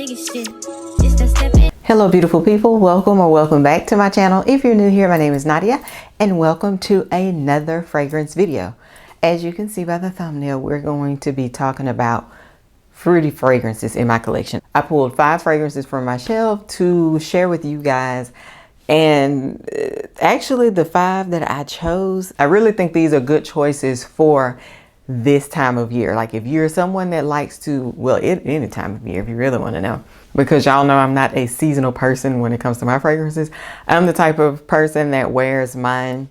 biggest shit. It's the step in. Hello beautiful people, welcome or welcome back to my channel. If you're new here, my name is Nidiya and welcome to another fragrance video. As you can see by the thumbnail, we're going to be talking about fruity fragrances in my collection. I pulled 5 fragrances from my shelf to share with you guys, and actually the 5 that I chose, I really think these are good choices for this time of year. Like if you're someone that likes to, well, any time of year if you really want to know, because y'all know I'm not a seasonal person when it comes to my fragrances. I'm the type of person that wears mine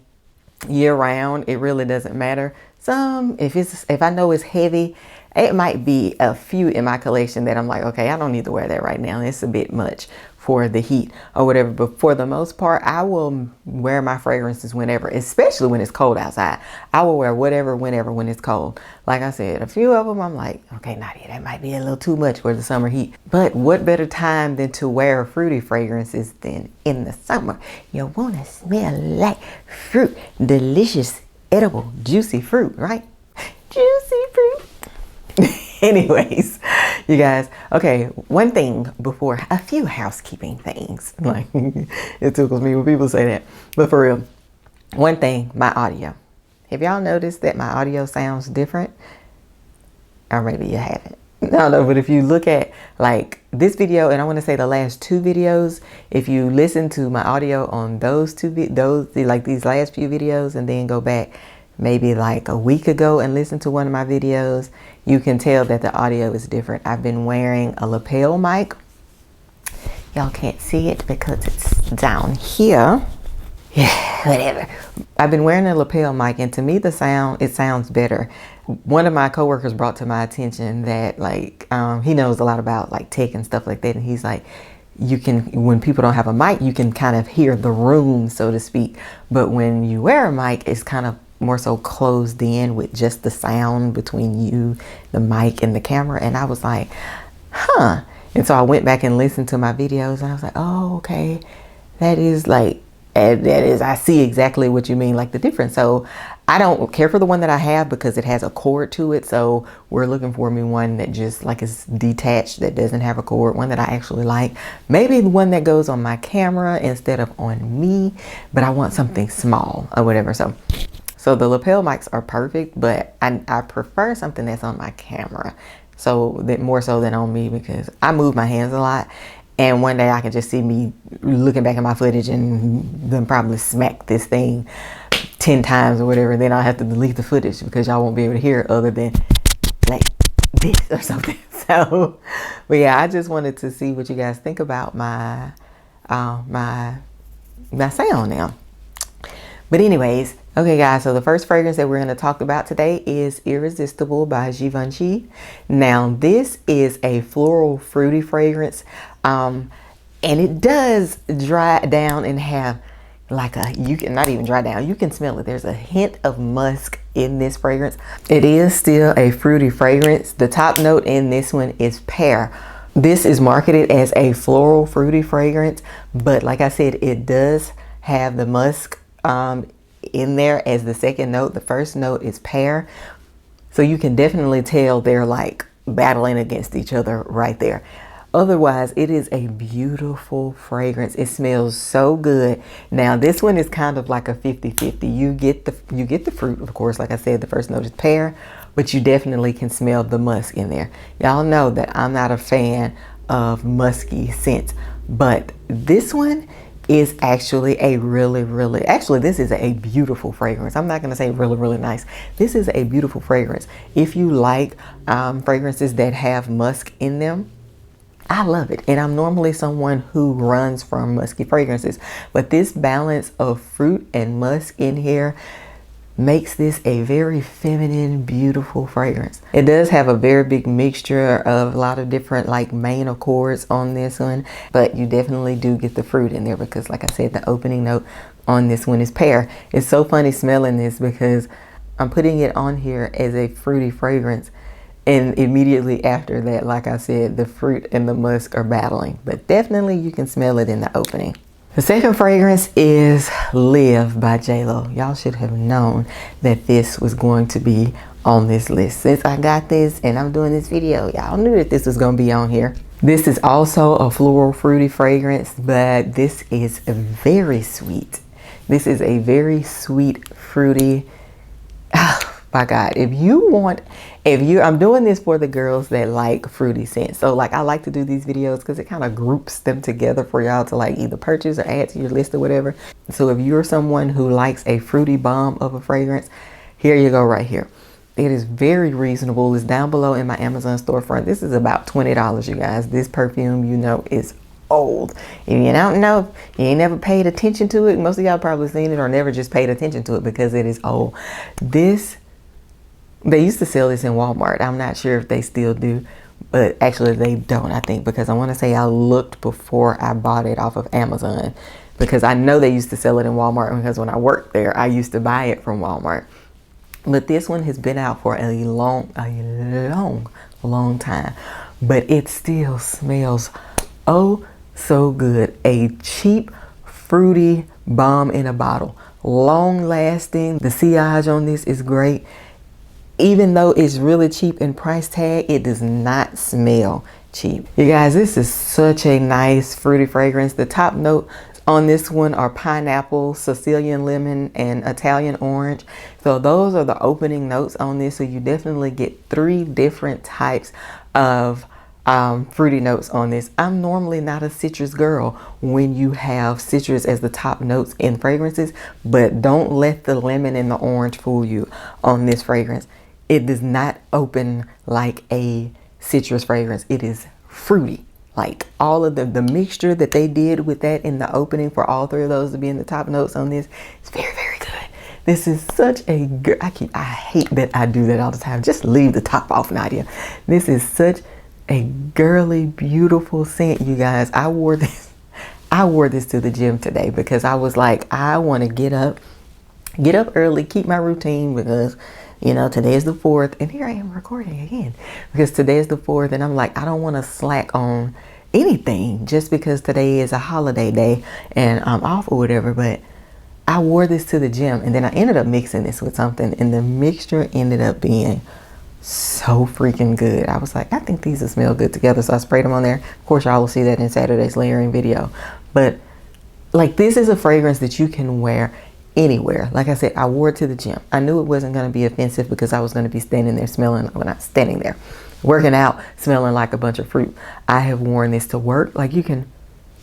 year round. It really doesn't matter. If I know it's heavy, it might be a few in my collection that I'm like, okay, I don't need to wear that right now. It's a bit much for the heat or whatever. But for the most part, I will wear my fragrances whenever, especially when it's cold outside. I will wear whatever, whenever, when it's cold. Like I said, a few of them, I'm like, okay, Nadia, that might be a little too much for the summer heat. But what better time than to wear fruity fragrances than in the summer? You want to smell like fruit, delicious, edible, juicy fruit, right? Juicy fruit. Anyways, you guys, okay, one thing before, a few housekeeping things. Like, it tickles me when people say that. But for real, one thing, my audio. Have y'all noticed that my audio sounds different? Or maybe you haven't. No, but if you look at like this video, and I want to say the last 2 videos, if you listen to my audio on those like these last few videos, and then go back maybe like a week ago and listen to one of my videos, you can tell that the audio is different. I've been wearing a lapel mic. Y'all can't see it because it's down here. Yeah, whatever. I've been wearing a lapel mic, and to me it sounds better. One of my coworkers brought to my attention that like he knows a lot about like tech and stuff like that, and he's like, you can, when people don't have a mic, you can kind of hear the room, so to speak, but when you wear a mic, it's kind of more so closed in with just the sound between you, the mic, and the camera. And I was like, huh. And so I went back and listened to my videos, and I was like, oh, okay, that is, I see exactly what you mean, like the difference. So I don't care for the one that I have because it has a cord to it. So we're looking for me one that just like is detached, that doesn't have a cord, one that I actually like. Maybe the one that goes on my camera instead of on me, but I want something small or whatever. So the lapel mics are perfect, but I prefer something that's on my camera, so that more so than on me, because I move my hands a lot. And one day I can just see me looking back at my footage and then probably smack this thing 10 times or whatever. Then I'll have to delete the footage because y'all won't be able to hear it other than like this or something. So, but yeah, I just wanted to see what you guys think about my my sound now. But anyways, okay guys, so the first fragrance that we're going to talk about today is Irresistible by Givenchy. Now this is a floral fruity fragrance, and it does dry down and have like you can not even dry down, you can smell it. There's a hint of musk in this fragrance. It is still a fruity fragrance. The top note in this one is pear. This is marketed as a floral fruity fragrance, but like I said, it does have the musk in there as the second note. The first note is pear, so you can definitely tell they're like battling against each other right there. Otherwise, it is a beautiful fragrance. It smells so good. Now this one is kind of like a 50-50. You get the fruit, of course. Like I said, the first note is pear, but you definitely can smell the musk in there. Y'all know that I'm not a fan of musky scents, but this one is actually a actually this is a beautiful fragrance. I'm not going to say really nice. This is a beautiful fragrance. If you like fragrances that have musk in them, I love it. And I'm normally someone who runs from musky fragrances, but this balance of fruit and musk in here makes this a very feminine, beautiful fragrance. It does have a very big mixture of a lot of different like main accords on this one, but you definitely do get the fruit in there because like I said, the opening note on this one is pear. It's so funny smelling this because I'm putting it on here as a fruity fragrance, and immediately after that, like I said, the fruit and the musk are battling, but definitely you can smell it in the opening. The second fragrance is Live by J.Lo. Y'all should have known that this was going to be on this list. Since I got this and I'm doing this video, y'all knew that this was going to be on here. This is also a floral fruity fragrance, but this is very sweet. This is a very sweet, fruity. Oh my God. I'm doing this for the girls that like fruity scents. So like I like to do these videos because it kind of groups them together for y'all to like either purchase or add to your list or whatever. So if you're someone who likes a fruity bomb of a fragrance, here you go right here. It is very reasonable. It's down below in my Amazon storefront. This is about $20, you guys. This perfume, you know, is old. If you don't know, you ain't never paid attention to it. Most of y'all probably seen it or never just paid attention to it because it is old. They used to sell this in Walmart. I'm not sure if they still do, but actually they don't, I think, because I want to say I looked before I bought it off of Amazon, because I know they used to sell it in Walmart because when I worked there, I used to buy it from Walmart. But this one has been out for a long time, but it still smells oh so good. A cheap, fruity bomb in a bottle. Long lasting. The sillage on this is great. Even though it's really cheap in price tag, it does not smell cheap. You guys, this is such a nice fruity fragrance. The top note on this one are pineapple, Sicilian lemon, and Italian orange. So those are the opening notes on this. So you definitely get 3 different types of fruity notes on this. I'm normally not a citrus girl when you have citrus as the top notes in fragrances, but don't let the lemon and the orange fool you on this fragrance. It does not open like a citrus fragrance. It is fruity. Like all of the mixture that they did with that in the opening for all 3 of those to be in the top notes on this, it's very, very good. This is such a good, I hate that I do that all the time. Just leave the top off, Nadia. This is such a girly, beautiful scent, you guys. I wore this to the gym today because I was like, I want to get up early, keep my routine because, you know, today is the 4th, and here I am recording again because today is the 4th, and I'm like, I don't want to slack on anything just because today is a holiday day and I'm off or whatever. But I wore this to the gym, and then I ended up mixing this with something, and the mixture ended up being so freaking good. I was like, I think these will smell good together, so I sprayed them on there. Of course, y'all will see that in Saturday's layering video. But like, this is a fragrance that you can wear anywhere. Like I said, I wore it to the gym. I knew it wasn't going to be offensive because I was going to be standing there smelling, well, not standing there, working out, smelling like a bunch of fruit. I have worn this to work. Like you can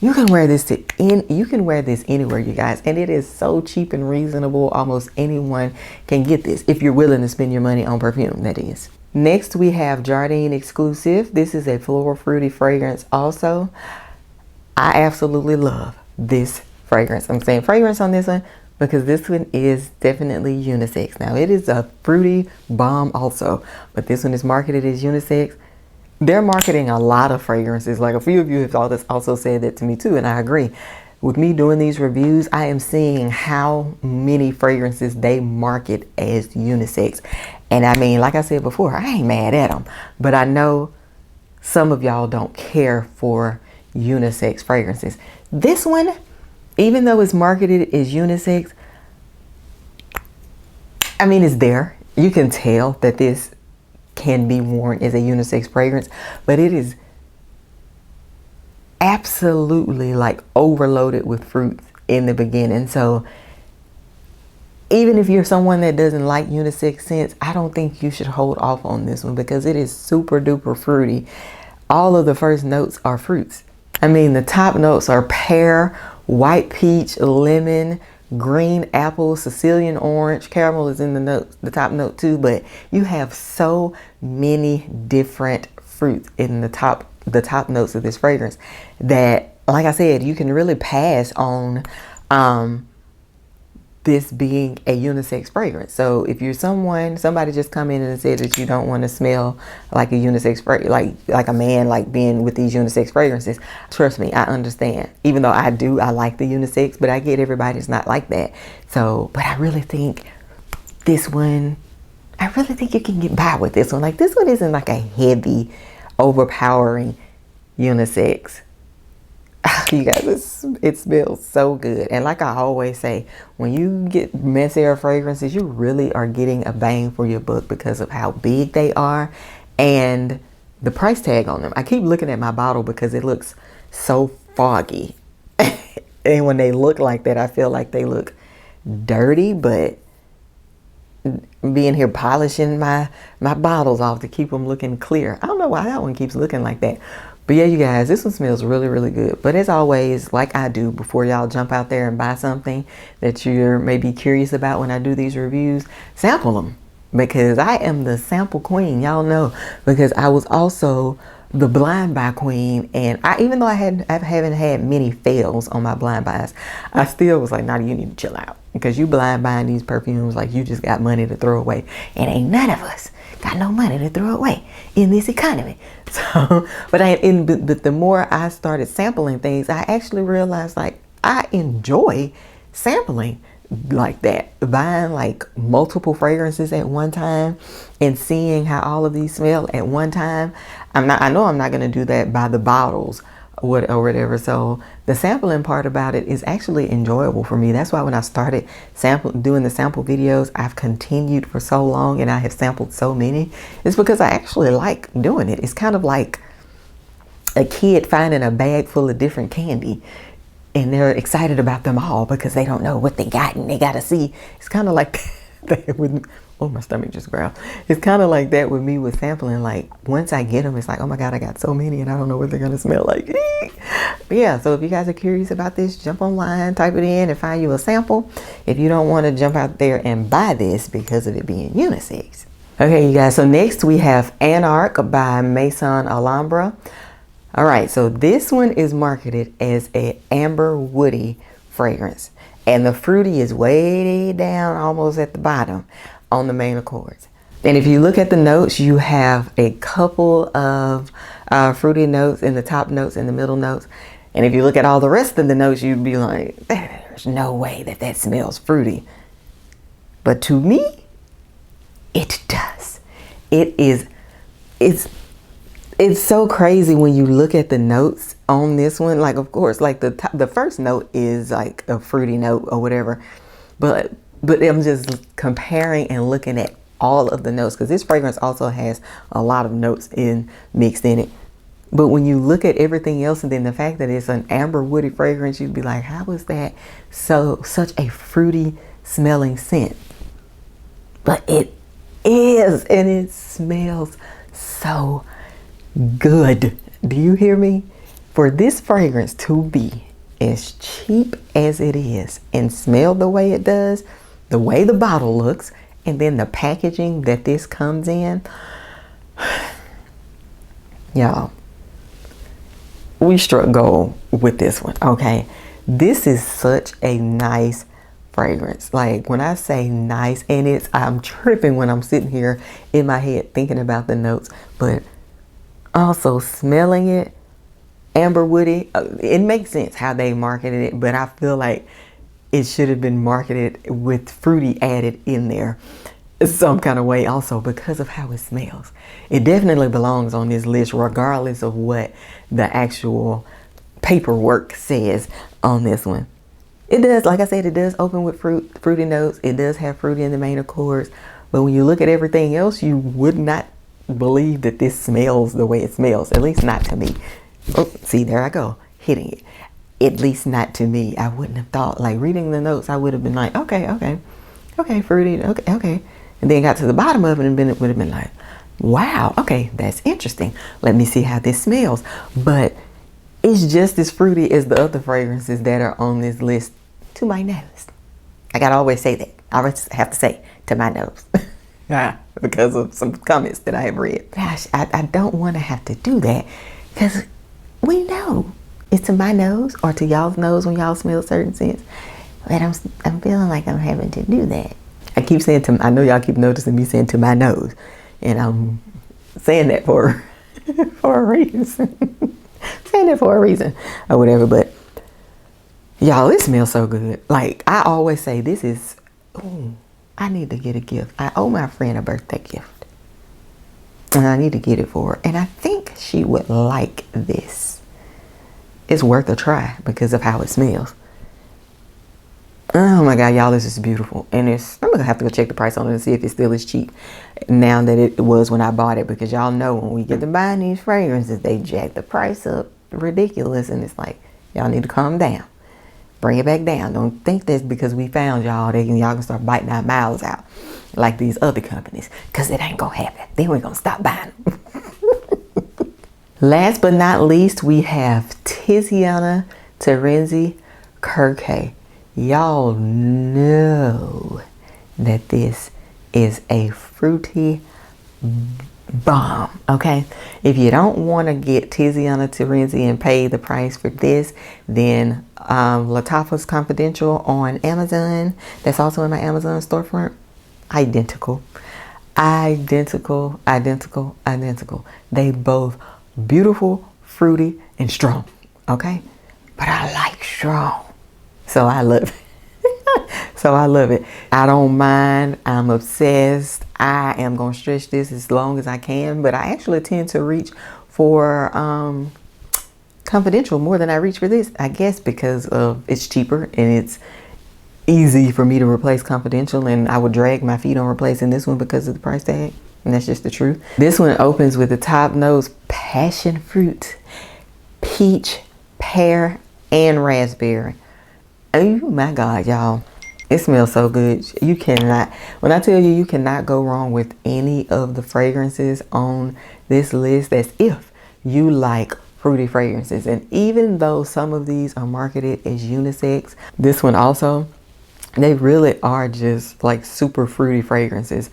wear this you can wear this anywhere, you guys, and it is so cheap and reasonable. Almost anyone can get this if you're willing to spend your money on perfume, that is. Next, we have Jardine Exclusive. This is a floral fruity fragrance also. I absolutely love this fragrance. I'm saying fragrance on this one because this one is definitely unisex. Now, it is a fruity bomb also, but this one is marketed as unisex. They're marketing a lot of fragrances. Like a few of you have also said that to me too, and I agree. With me doing these reviews, I am seeing how many fragrances they market as unisex. And I mean, like I said before, I ain't mad at them, but I know some of y'all don't care for unisex fragrances. This one, even though it's marketed as unisex, I mean, it's there. You can tell that this can be worn as a unisex fragrance, but it is absolutely like overloaded with fruits in the beginning. So even if you're someone that doesn't like unisex scents, I don't think you should hold off on this one because it is super duper fruity. All of the first notes are fruits. I mean, the top notes are pear, white peach, lemon, green apple, Sicilian orange. Caramel is in the top note too, but you have so many different fruits in the top notes of this fragrance that, like I said, you can really pass on this being a unisex fragrance. So if you're somebody just come in and said that you don't want to smell like a unisex fragrance, like a man, like being with these unisex fragrances, trust me, I understand. Even though I like the unisex, but I get everybody's not like that. So, but I really think this one, I really think you can get by with this one. Like, this one isn't like a heavy, overpowering unisex. You guys, it smells so good. And like I always say, when you get messier fragrances, you really are getting a bang for your buck because of how big they are and the price tag on them. I keep looking at my bottle because it looks so foggy. And when they look like that, I feel like they look dirty, but being here polishing my bottles off to keep them looking clear. I don't know why that one keeps looking like that. But yeah, you guys, this one smells really, really good. But as always, like I do, before y'all jump out there and buy something that you're maybe curious about when I do these reviews, sample them. Because I am the sample queen, y'all know. Because I was also the blind buy queen, and even though I haven't had many fails on my blind buys, I still was like, Nadia, you need to chill out, because you blind buying these perfumes like you just got money to throw away, and ain't none of us got no money to throw away in this economy. So, but the more I started sampling things, I actually realized like I enjoy sampling like that, buying like multiple fragrances at one time and seeing how all of these smell at one time. I know I'm not going to do that by the bottles or whatever. So the sampling part about it is actually enjoyable for me. That's why when I started doing the sample videos, I've continued for so long and I have sampled so many. It's because I actually like doing it. It's kind of like a kid finding a bag full of different candy, and they're excited about them all because they don't know what they got and they got to see. It's kind of like that with, oh, my stomach just growled. It's kind of like that with me with sampling. Like once I get them, it's like, oh my God, I got so many and I don't know what they're going to smell like. But yeah, so if you guys are curious about this, jump online, type it in and find you a sample. If you don't want to jump out there and buy this because of it being unisex. Okay, you guys, so next we have Anarch by Maison Alhambra. All right, so this one is marketed as an amber woody fragrance, and the fruity is way down almost at the bottom on the main accords. And if you look at the notes, you have a couple of fruity notes in the top notes and the middle notes. And if you look at all the rest of the notes, you'd be like, there's no way that smells fruity. But to me, it does. It's so crazy when you look at the notes on this one. Like, of course, like the first note is like a fruity note or whatever. But I'm just comparing and looking at all of the notes, because this fragrance also has a lot of notes mixed in it. But when you look at everything else and then the fact that it's an amber woody fragrance, you'd be like, how is that such a fruity smelling scent? But it is, and it smells so good. Do you hear me? For this fragrance to be as cheap as it is and smell the way it does, the way the bottle looks, and then the packaging that this comes in, y'all, we struck gold with this one. Okay, this is such a nice fragrance. Like when I say nice, and I'm tripping when I'm sitting here in my head thinking about the notes, but also smelling it, amber woody. It makes sense how they marketed it, but I feel like it should have been marketed with fruity added in there some kind of way also, because of how it smells. It definitely belongs on this list regardless of what the actual paperwork says on this one. It does, like I said, it does open with fruity notes. It does have fruity in the main accords, but when you look at everything else, you would not believe that this smells the way it smells, at least not to me. Oh, see, there I go, hitting it. At least not to me. I wouldn't have thought, like reading the notes, I would have been like, okay, fruity, okay. And then got to the bottom of it and it would have been like, wow, okay, that's interesting. Let me see how this smells. But it's just as fruity as the other fragrances that are on this list to my nose. I gotta always say that. I always have to say to my nose. Because of some comments that I have read. Gosh, I don't want to have to do that, because we know it's to my nose or to y'all's nose when y'all smell certain scents. But I'm feeling like I'm having to do that. I keep saying I know y'all keep noticing me saying to my nose, and I'm saying that for a reason. Saying that for a reason or whatever. But y'all, it smells so good. Like I always say, this is, ooh, I need to get a gift. I owe my friend a birthday gift, and I need to get it for her. And I think she would like this. It's worth a try because of how it smells. Oh my God, y'all, this is beautiful. And I'm gonna have to go check the price on it and see if it still is cheap now that it was when I bought it, because y'all know when we get to buying these fragrances, they jack the price up ridiculous, and it's like, y'all need to calm down. Bring it back down. Don't think that's because we found y'all can start biting our mouths out like these other companies, because it ain't gonna happen. Then we're gonna stop buying them. Last but not least, we have Tiana Terenzi Kirke. Y'all know that this is a fruity bomb, okay? If you don't want to get Tiana Terenzi and pay the price for this, then Lattafa's Confidential on Amazon, that's also in my Amazon storefront, identical. They both beautiful, fruity, and strong, okay? But I like strong. So I love it. I don't mind. I'm obsessed. I am going to stretch this as long as I can. But I actually tend to reach for Confidential more than I reach for this. I guess because of it's cheaper and it's easy for me to replace Confidential. And I would drag my feet on replacing this one because of the price tag. And that's just the truth. This one opens with the top notes: passion fruit, peach, pear, and raspberry. Oh my God, y'all. It smells so good. You cannot, when I tell you, you cannot go wrong with any of the fragrances on this list. That's if you like fruity fragrances. And even though some of these are marketed as unisex, this one also, they really are just like super fruity fragrances.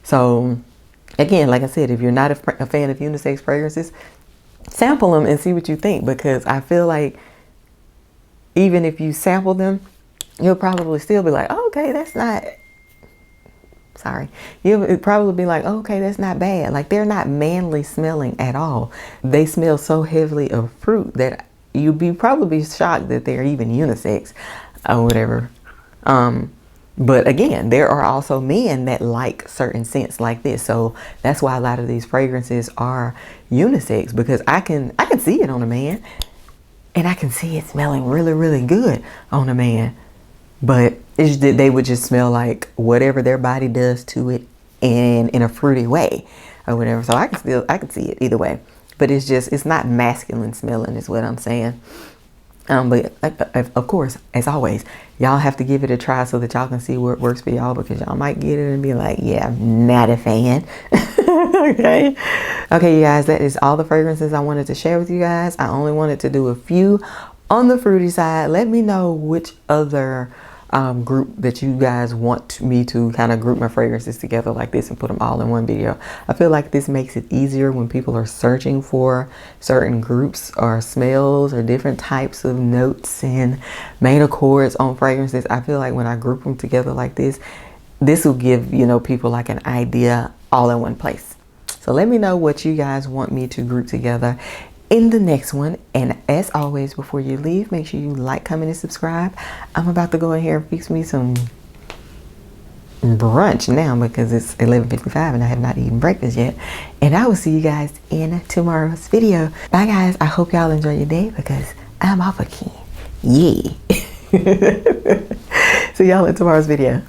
So again, like I said, if you're not a fan of unisex fragrances, sample them and see what you think, because I feel like even if you sample them, you'll probably still be like, oh, okay, that's not, sorry. You'll probably be like, oh, okay, that's not bad. Like, they're not manly smelling at all. They smell so heavily of fruit that you'd be probably shocked that they're even unisex or whatever. But again, there are also men that like certain scents like this. So that's why a lot of these fragrances are unisex, because I can see it on a man. And I can see it smelling really, really good on a man. But it's, they would just smell like whatever their body does to it in a fruity way or whatever. So I can see it either way. But it's not masculine smelling is what I'm saying. But of course, as always, y'all have to give it a try so that y'all can see what works for y'all, because y'all might get it and be like, yeah, I'm not a fan. Okay, you guys, that is all the fragrances I wanted to share with you guys. I only wanted to do a few on the fruity side. Let me know which other group that you guys want me to kind of group my fragrances together like this and put them all in one video. I feel like this makes it easier when people are searching for certain groups or smells or different types of notes and main accords on fragrances. I feel like when I group them together like this will give, you know, people like an idea all in one place. So let me know what you guys want me to group together in the next one. And as always, before you leave, make sure you like, comment, and subscribe. I'm about to go in here and fix me some brunch now because it's 11:55 and I have not eaten breakfast yet. And I will see you guys in tomorrow's video. Bye guys. I hope y'all enjoy your day because I'm off again. Yeah. See y'all in tomorrow's video.